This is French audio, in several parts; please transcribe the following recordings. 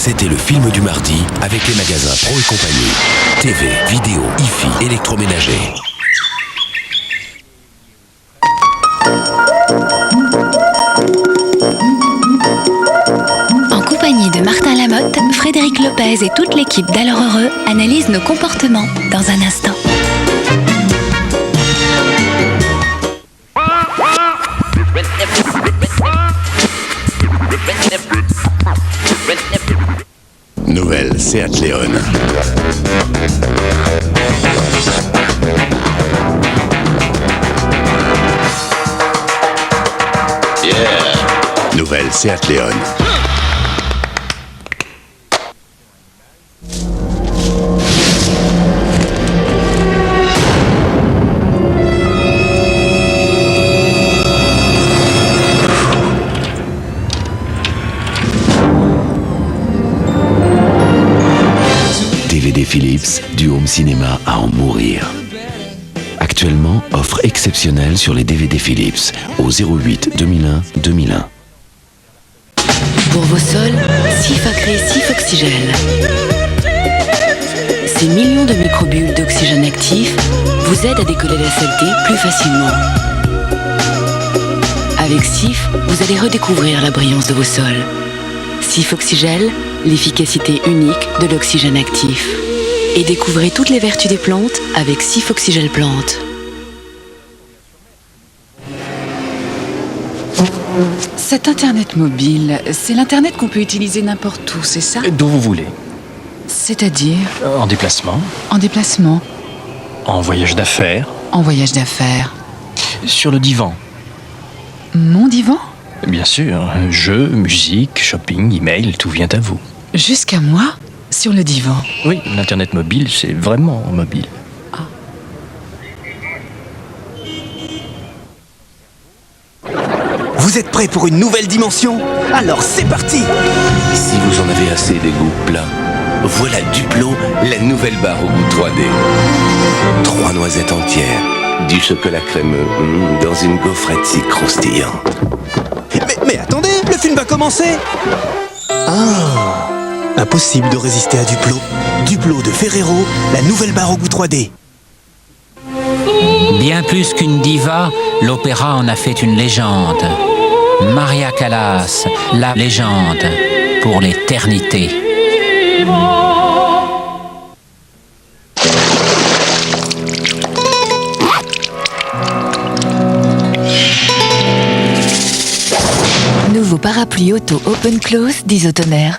C'était le film du mardi avec les magasins Pro et compagnie. TV, vidéo, hi-fi, électroménager. En compagnie de Martin Lamotte, Frédéric Lopez et toute l'équipe d'Alors Heureux analysent nos comportements dans un instant. Nouvelle Seat Leon. Nouvelle Seat Leon. DVD Philips, du home cinéma à en mourir. Actuellement, offre exceptionnelle sur les DVD Philips au 08 2001 2001. Pour vos sols, Sif a créé Sif Oxygel. Ces millions de microbules d'oxygène actif vous aident à décoller la saleté plus facilement. Avec Sif, vous allez redécouvrir la brillance de vos sols. Sif Oxygel, l'efficacité unique de l'oxygène actif. Et découvrez toutes les vertus des plantes avec Sif Oxygel Plante. Cet Internet mobile, c'est l'Internet qu'on peut utiliser n'importe où, c'est ça? D'où vous voulez. C'est-à-dire? En déplacement, En déplacement, en voyage d'affaires, en voyage d'affaires. sur le divan. Mon divan? Bien sûr, jeux, musique, shopping, email, tout vient à vous. Jusqu'à moi? Sur le divan. Oui, l'Internet mobile, c'est vraiment mobile. Vous êtes prêts pour une nouvelle dimension? Alors c'est parti! Si vous en avez assez des goûts plats, voilà Duplo, la nouvelle barre au goût 3D. 3 noisettes entières, du chocolat crémeux, dans une gaufrette si croustillante. Mais attendez, le film va commencer! Ah! Impossible de résister à Duplo. Duplo de Ferrero, la nouvelle barre au goût 3D. Bien plus qu'une diva, l'opéra en a fait une légende. Maria Callas, la légende, pour l'éternité. Nouveau parapluie auto open close d'Isotoner.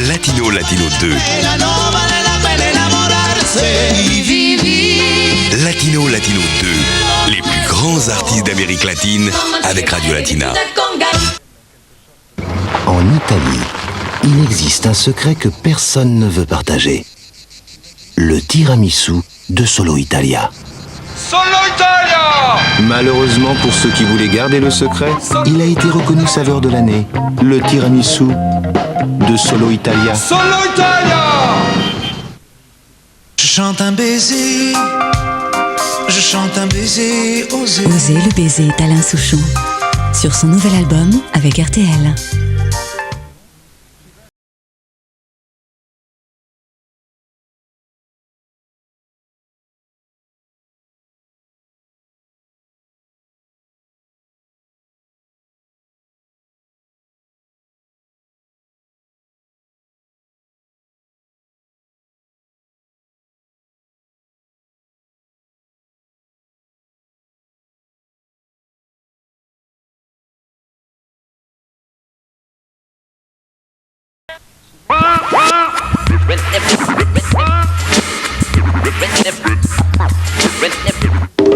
Latino 2. Latino 2. Les plus grands artistes d'Amérique latine avec Radio Latina. En Italie, il existe un secret que personne ne veut partager. Le tiramisu de Solo Italia. Solo Italia! Malheureusement pour ceux qui voulaient garder le secret, il a été reconnu saveur de l'année. Le tiramisu de Solo Italia. Solo Italia! Je chante un baiser, je chante un baiser, osez. Osez le baiser d'Alain Souchon sur son nouvel album avec RTL.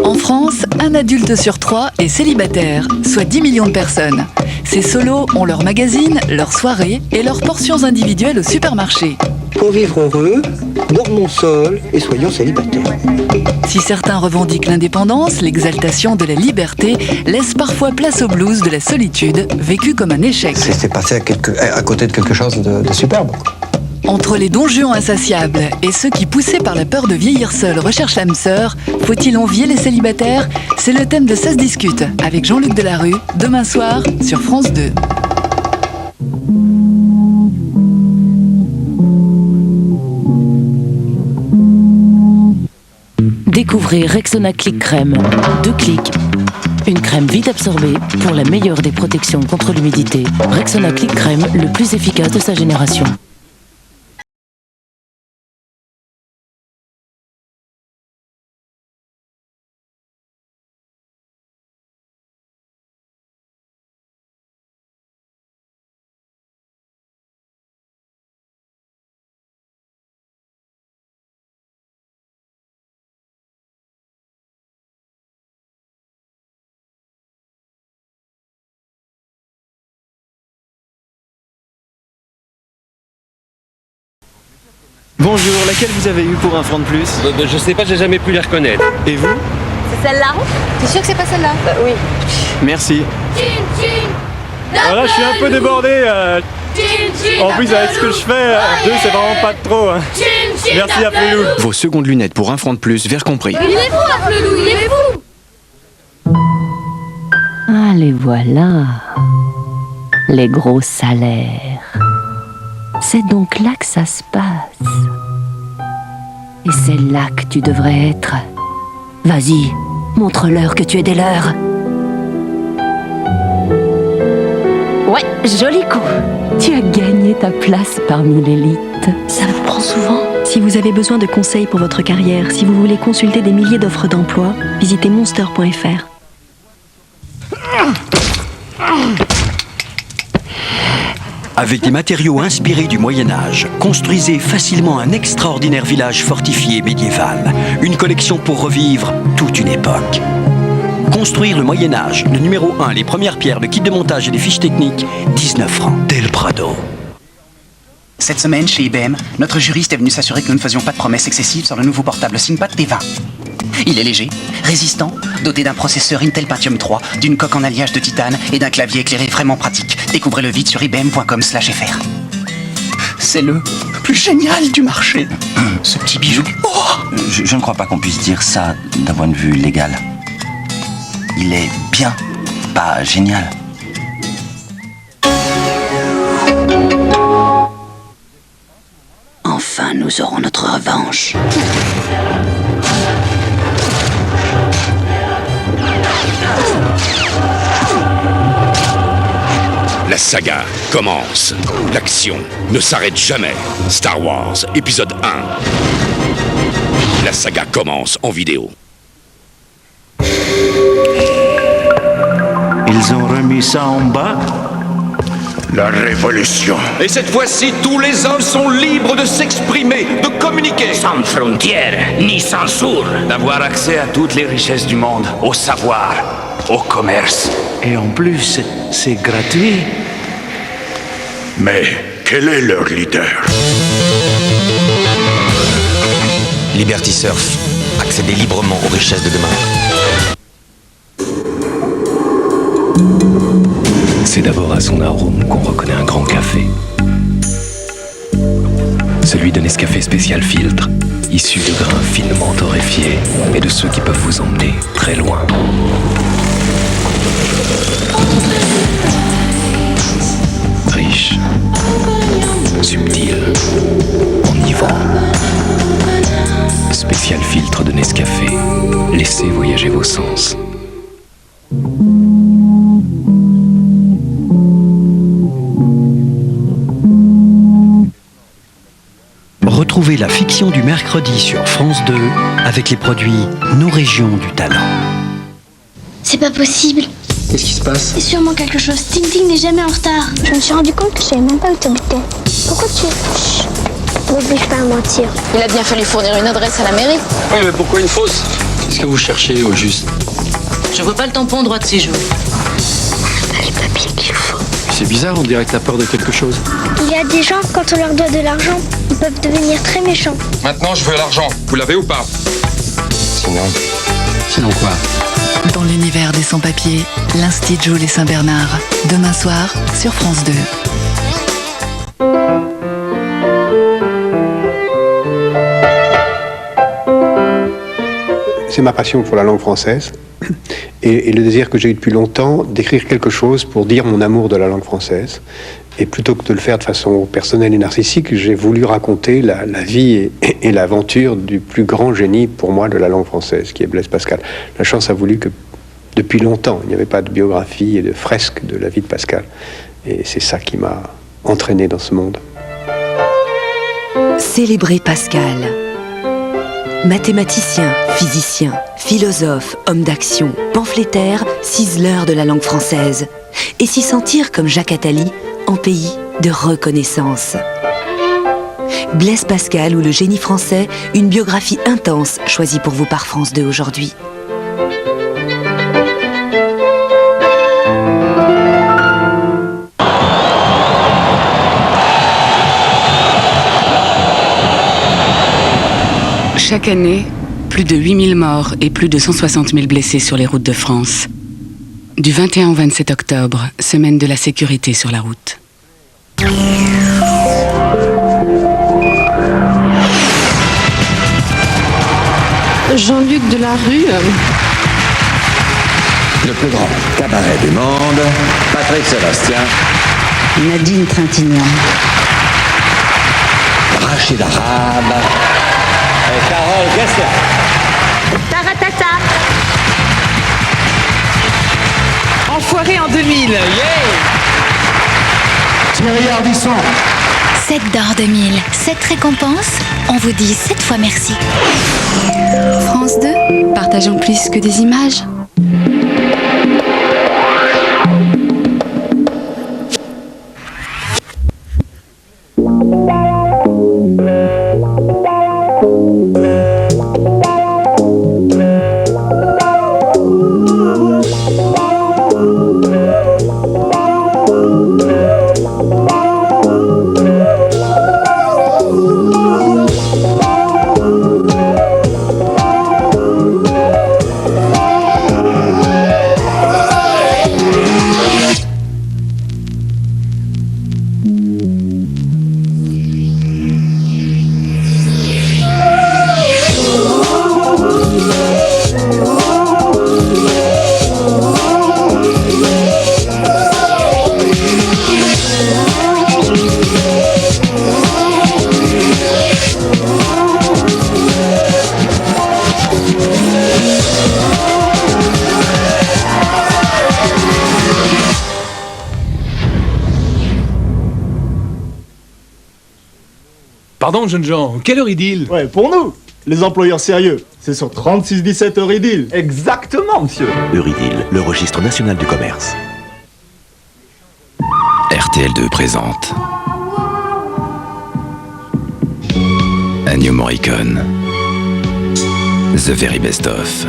En France, un adulte sur 3 est célibataire, soit 10 millions de personnes. Ces solos ont leur magazine, leurs soirées et leurs portions individuelles au supermarché. Pour vivre heureux, dormons seuls et soyons célibataires. Si certains revendiquent l'indépendance, l'exaltation de la liberté laisse parfois place au blues de la solitude, vécu comme un échec. C'est passé à côté de quelque chose de superbe. Entre les Don Juan insatiables et ceux qui, poussés par la peur de vieillir seuls, recherchent l'âme sœur, faut-il envier les célibataires? C'est le thème de Ça se discute avec Jean-Luc Delarue, demain soir sur France 2. Découvrez Rexona Click Crème. 2 clics. Une crème vite absorbée pour la meilleure des protections contre l'humidité. Rexona Click Crème, le plus efficace de sa génération. Bonjour, laquelle vous avez eu pour 1 franc de plus? Je sais pas, j'ai jamais pu les reconnaître. Et vous? C'est celle-là? T'es sûr que c'est pas celle-là? Oui. Merci. Voilà, je suis un peu débordé. En plus, avec ce que je fais, 2 c'est vraiment pas de trop. Merci à Flelou. Vos secondes lunettes pour 1 franc de plus, vert compris. Il est fou, à Flelou, il est fou! Ah, les voilà. Les gros salaires. C'est donc là que ça se passe. Et c'est là que tu devrais être. Vas-y, montre-leur que tu es des leurs. Ouais, joli coup. Tu as gagné ta place parmi l'élite. Ça vous prend souvent? Si vous avez besoin de conseils pour votre carrière, si vous voulez consulter des milliers d'offres d'emploi, visitez monster.fr. Avec des matériaux inspirés du Moyen-Âge, construisez facilement un extraordinaire village fortifié médiéval. Une collection pour revivre toute une époque. Construire le Moyen-Âge, le numéro 1, les premières pierres, le kit de montage et les fiches techniques, 19 francs. Del Prado. Cette semaine, chez IBM, notre juriste est venu s'assurer que nous ne faisions pas de promesses excessives sur le nouveau portable ThinkPad T20. Il est léger, résistant, doté d'un processeur Intel Pentium 3, d'une coque en alliage de titane et d'un clavier éclairé vraiment pratique. Découvrez-le vite sur ibm.com/fr. C'est le plus génial du marché. Ce petit bijou. Je ne crois pas qu'on puisse dire ça d'un point de vue légal. Il est bien, pas génial. Enfin, nous aurons notre revanche. La saga commence. L'action ne s'arrête jamais. Star Wars, épisode 1. La saga commence en vidéo. Ils ont remis ça en bas? La révolution. Et cette fois-ci, tous les hommes sont libres de s'exprimer, de communiquer. Sans frontières, ni censure. D'avoir accès à toutes les richesses du monde, au savoir, au commerce. Et en plus, c'est gratuit. Mais quel est leur leader? Liberty Surf. Accédez librement aux richesses de demain. C'est d'abord à son arôme qu'on reconnaît un grand café. Celui de Nescafé Spécial Filtre, issu de grains finement torréfiés et de ceux qui peuvent vous emmener très loin. Riche, subtil, enivrant. Spécial Filtre de Nescafé. Laissez voyager vos sens. Retrouvez la fiction du mercredi sur France 2 avec les produits Nos régions du talent. C'est pas possible. Qu'est-ce qui se passe? C'est sûrement quelque chose. Ting n'est jamais en retard. Je me suis rendu compte que je savais même pas où t'habitais. Pourquoi tu... Chut. N'oblige pas à mentir. Il a bien fallu fournir une adresse à la mairie. Oui, mais pourquoi une fausse? Qu'est-ce que vous cherchez au juste? Je veux pas le tampon droit de séjour. Pas les papiers qu'il faut. C'est bizarre, on dirait que t'as peur de quelque chose. Il y a des gens, quand on leur doit de l'argent, ils peuvent devenir très méchants. Maintenant, je veux l'argent. Vous l'avez ou pas? Sinon quoi? Dans l'univers des sans-papiers, l'Institut Jules et Saint-Bernard. Demain soir, sur France 2. C'est ma passion pour la langue française. et le désir que j'ai eu depuis longtemps d'écrire quelque chose pour dire mon amour de la langue française. Et plutôt que de le faire de façon personnelle et narcissique, j'ai voulu raconter la vie et l'aventure du plus grand génie pour moi de la langue française, qui est Blaise Pascal. La chance a voulu que depuis longtemps, il n'y avait pas de biographie et de fresque de la vie de Pascal. Et c'est ça qui m'a entraîné dans ce monde. Célébrez Pascal. Mathématicien, physicien, philosophe, homme d'action, pamphlétaire, ciseleur de la langue française. Et s'y sentir comme Jacques Attali, en pays de reconnaissance. Blaise Pascal ou le génie français, une biographie intense choisie pour vous par France 2 aujourd'hui. Chaque année, plus de 8000 morts et plus de 160 000 blessés sur les routes de France. Du 21 au 27 octobre, semaine de la sécurité sur la route. Jean-Luc Delarue. Le plus grand cabaret du monde, Patrick Sébastien. Nadine Trintignant. Rachid Arabe. Et Carole Gessler. Taratata. Enfoiré en 2000. Yeah. Thierry Ardisson. 7 d'or 2000, 7 récompenses, on vous dit 7 fois merci. France 2, partageons plus que des images. Pardon, jeunes gens, quelle heure il-il? Ouais, pour nous, les employeurs sérieux, c'est sur 3617 Euridil. Exactement, monsieur. Euridil, le registre national du commerce. RTL2 présente Ennio Morricone, The Very Best Of.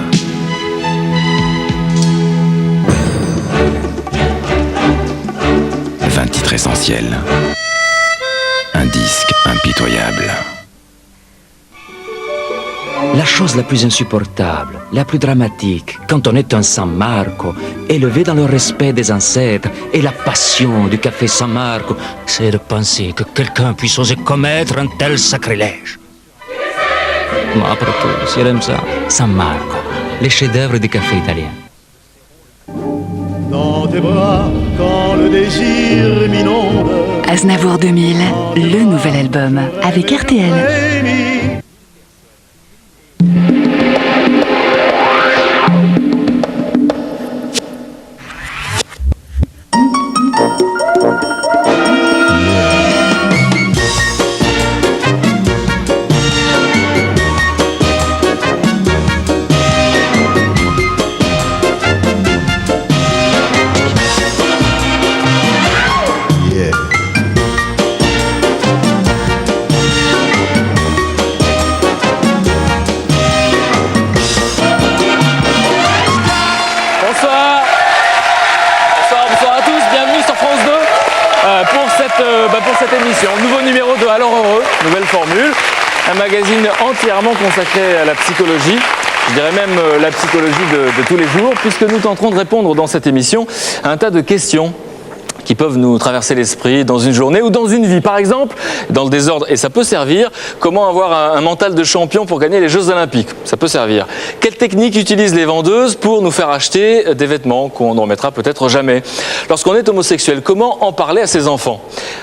« 20 titres essentiels. Un disque impitoyable. » La chose la plus insupportable, la plus dramatique, quand on est un San Marco, élevé dans le respect des ancêtres et la passion du café San Marco, c'est de penser que quelqu'un puisse oser commettre un tel sacrilège. Mais après tout, si elle aime ça, San Marco, les chefs-d'œuvre du café italien. Dans tes bras, quand le désir m'inonde. Aznavour 2000, le nouvel album avec RTL. Pour cette émission, nouveau numéro de Alors Heureux, nouvelle formule, un magazine entièrement consacré à la psychologie, je dirais même la psychologie de tous les jours, puisque nous tenterons de répondre dans cette émission à un tas de questions qui peuvent nous traverser l'esprit dans une journée ou dans une vie. Par exemple, dans le désordre, et ça peut servir, comment avoir un mental de champion pour gagner les Jeux Olympiques. Ça peut servir. Quelle technique utilisent les vendeuses pour nous faire acheter des vêtements qu'on ne remettra peut-être jamais? Lorsqu'on est homosexuel, comment en parler à ses enfants?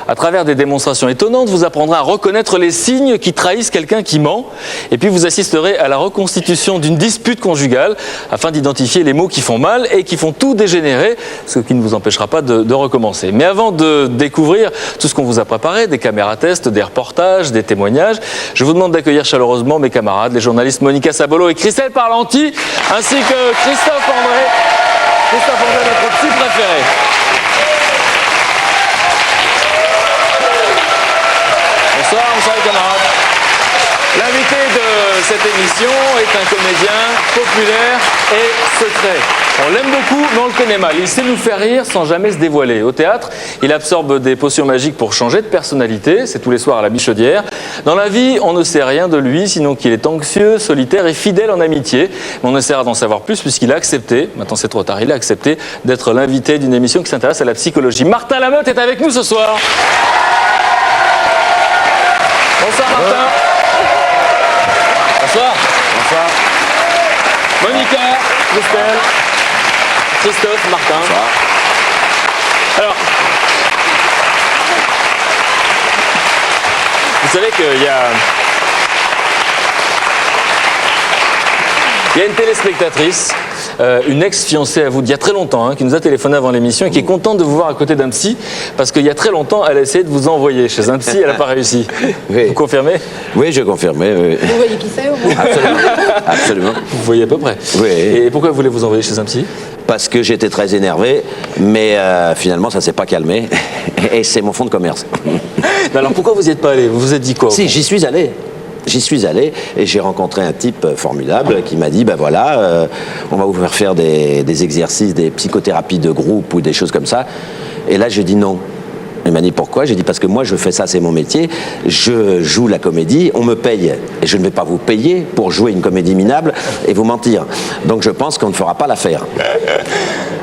À travers des démonstrations étonnantes, vous apprendrez à reconnaître les signes qui trahissent quelqu'un qui ment. Et puis vous assisterez à la reconstitution d'une dispute conjugale afin d'identifier les mots qui font mal et qui font tout dégénérer, ce qui ne vous empêchera pas de recommencer. Mais avant de découvrir tout ce qu'on vous a préparé, des caméras tests, des reportages, des témoignages, je vous demande d'accueillir chaleureusement mes camarades, les journalistes Monica Sabolo et Christelle Parlanti, ainsi que Christophe André. Christophe André, notre psy préféré. Bonsoir les camarades. L'invité de cette émission est un comédien populaire et secret. On l'aime beaucoup, mais on le connaît mal. Il sait nous faire rire sans jamais se dévoiler. Au théâtre, il absorbe des potions magiques pour changer de personnalité. C'est tous les soirs à la Michaudière. Dans la vie, on ne sait rien de lui, sinon qu'il est anxieux, solitaire et fidèle en amitié. Mais on essaiera d'en savoir plus puisqu'il a accepté, maintenant c'est trop tard, il a accepté d'être l'invité d'une émission qui s'intéresse à la psychologie. Martin Lameute est avec nous ce soir. Bonsoir Martin. Bonsoir. Bonsoir. Monica, Christelle, Christophe, Martin. Bonsoir. Alors, vous savez qu'il y a une téléspectatrice, une ex-fiancée à vous d'il y a très longtemps, qui nous a téléphoné avant l'émission et qui est contente de vous voir à côté d'un psy parce qu'il y a très longtemps, elle a essayé de vous envoyer chez un psy, elle n'a pas réussi. Oui. Vous confirmez? Oui, je confirme. Oui. Vous voyez qui c'est au moins? Absolument. Absolument. Vous voyez à peu près? Oui. Et pourquoi vous voulez vous envoyer chez un psy? Parce que j'étais très énervé, mais finalement ça ne s'est pas calmé et c'est mon fonds de commerce. Mais alors pourquoi vous n'y êtes pas allé? Vous vous êtes dit quoi? Si, j'y suis allé. J'y suis allé et j'ai rencontré un type formidable qui m'a dit, ben voilà, on va vous faire des exercices, des psychothérapies de groupe ou des choses comme ça. Et là, j'ai dit non. Il m'a dit pourquoi? J'ai dit parce que moi je fais ça, c'est mon métier, je joue la comédie, on me paye et je ne vais pas vous payer pour jouer une comédie minable et vous mentir. Donc je pense qu'on ne fera pas l'affaire.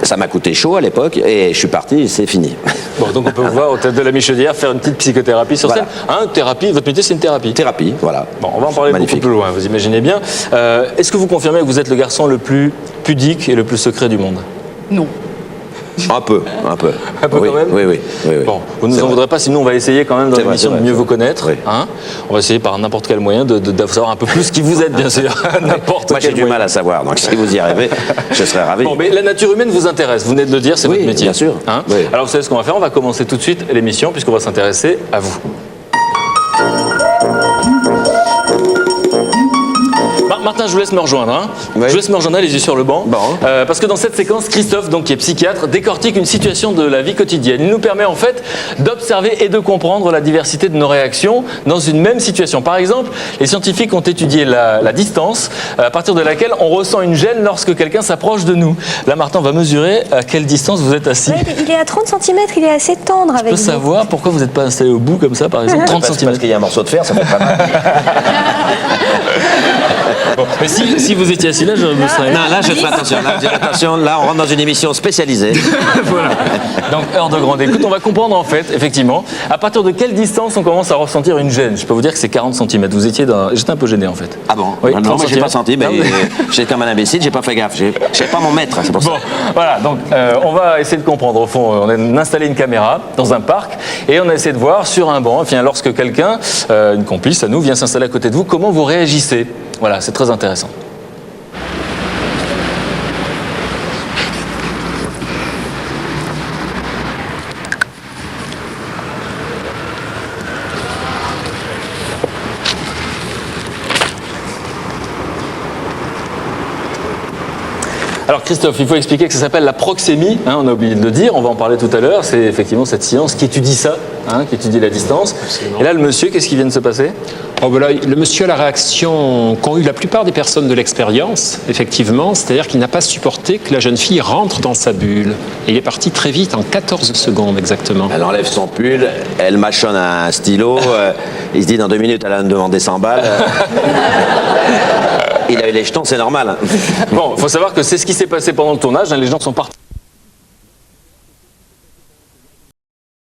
Ça m'a coûté chaud à l'époque et je suis parti et c'est fini. Bon, donc on peut vous voir au Théâtre de la Michaudière faire une petite psychothérapie sur scène. Thérapie, votre métier c'est une thérapie? Thérapie, voilà. Bon, on va en parler beaucoup plus loin, vous imaginez bien. Est-ce que vous confirmez que vous êtes le garçon le plus pudique et le plus secret du monde? Non. Un peu. Un peu oui, quand même? Oui. Bon, vous ne nous en voudrez pas, sinon on va essayer quand même dans l'émission de mieux vous connaître. Oui. On va essayer par n'importe quel moyen de savoir un peu plus qui vous êtes, bien sûr. Moi j'ai du mal à savoir, donc si vous y arrivez, je serais ravi. Bon, mais la nature humaine vous intéresse, vous venez de le dire, c'est votre métier. Bien sûr. Oui. Alors vous savez ce qu'on va faire, on va commencer tout de suite l'émission puisqu'on va s'intéresser à vous. Martin, je vous laisse me rejoindre. Oui. Je vous laisse me rejoindre, les yeux sur le banc. Bon. Parce que dans cette séquence, Christophe, donc, qui est psychiatre, décortique une situation de la vie quotidienne. Il nous permet en fait d'observer et de comprendre la diversité de nos réactions dans une même situation. Par exemple, les scientifiques ont étudié la distance à partir de laquelle on ressent une gêne lorsque quelqu'un s'approche de nous. Là, Martin, on va mesurer à quelle distance vous êtes assis. Ouais, il est à 30 cm, il est assez tendre avec vous. Je peux savoir pourquoi vous n'êtes pas installé au bout comme ça, par exemple, 30 cm? Parce qu'il y a un morceau de fer, ça fait pas mal. Bon, mais si vous étiez assis là, je me serais... Non, là, je fais attention. Là, on rentre dans une émission spécialisée. Voilà. Donc, heure de grande écoute. On va comprendre, en fait, effectivement, à partir de quelle distance on commence à ressentir une gêne. Je peux vous dire que c'est 40 cm. Vous étiez j'étais un peu gêné, en fait. Ah bon? Oui, non, moi, j'ai pas senti, mais j'étais comme un imbécile, j'ai pas fait gaffe. J'ai pas mon maître, c'est pour ça. Bon, voilà. Donc, on va essayer de comprendre. Au fond, on a installé une caméra dans un parc et on a essayé de voir sur un banc, enfin, lorsque quelqu'un, une complice à nous, vient s'installer à côté de vous, comment vous réagissez. Voilà, c'est très intéressant. Alors Christophe, il faut expliquer que ça s'appelle la proxémie, on a oublié de le dire, on va en parler tout à l'heure, c'est effectivement cette science qui étudie ça, qui étudie la distance. Absolument. Et là, le monsieur, qu'est-ce qui vient de se passer? Le monsieur a la réaction qu'ont eu la plupart des personnes de l'expérience, effectivement, c'est-à-dire qu'il n'a pas supporté que la jeune fille rentre dans sa bulle. Et il est parti très vite, en 14 secondes exactement. Elle enlève son pull, elle mâchonne un stylo, il se dit dans 2 minutes, elle va me demander 100 balles. Il a eu les jetons, c'est normal. Bon, il faut savoir que c'est ce qui s'est passé pendant le tournage, les gens sont partis.